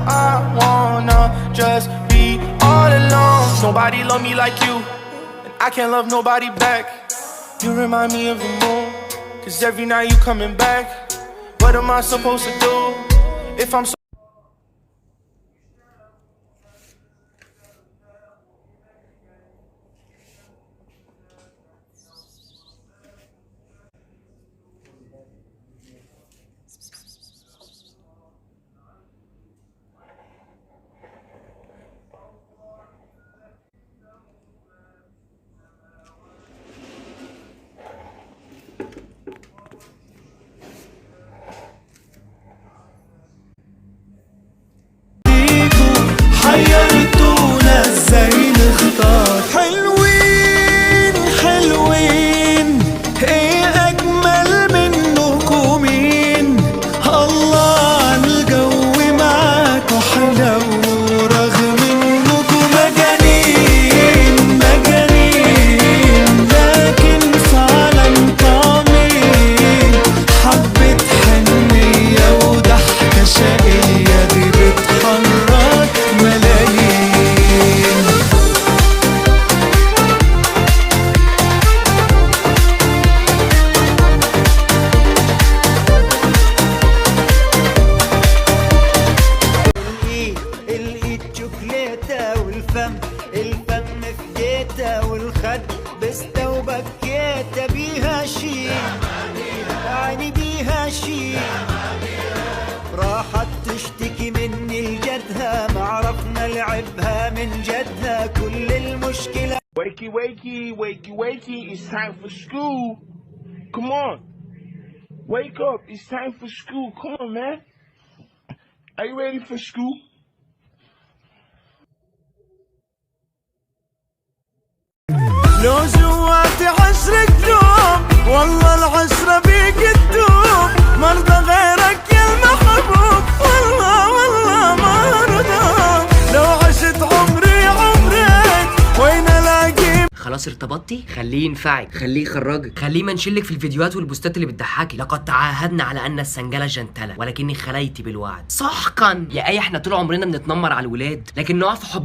I wanna just be all alone. Nobody love me like you, and I can't love nobody back. You remind me of the moon, cause every night you coming back. What am I supposed to do if I'm so حيرتونا ازاي نختار؟ حلوين حلوين، ايه اجمل منكم مين؟ الله عالجو معاكوا حلو، رغم انكم مجانين مجانين، لكن فعلا طعمين. حبة حنية وضحكة شقية دي بتحرك ملايين. الايد شوكليتة والفم في جيتة، والخد بستة وبكيتة بيها شي، يعني بيها شي. راحت تشتكي مني لجدها، معرفنا لعبها من جدها. كل المشكلة Wakey, wakey, wakey, wakey, it's time for school. Come on. Wake up, it's time for school. Come on, man. Are you ready for school? لو جواتي 10 قلوب، والله العشرة بيك تدوب. مرضى غيرك يا المحبوب، والله والله مرضى. لو عشت عمري عمرك وين الاقي؟ خلاص ارتبطتي؟ خليه ينفعك، خليه يخرجك، خليه منشلك في الفيديوهات والبوستات اللي بتضحكي. لقد تعاهدنا على ان السنجله جنتله، ولكني خليت بالوعد سحقا. يا ايه احنا طول عمرنا بنتنمر على الولاد، لكن نقع في حب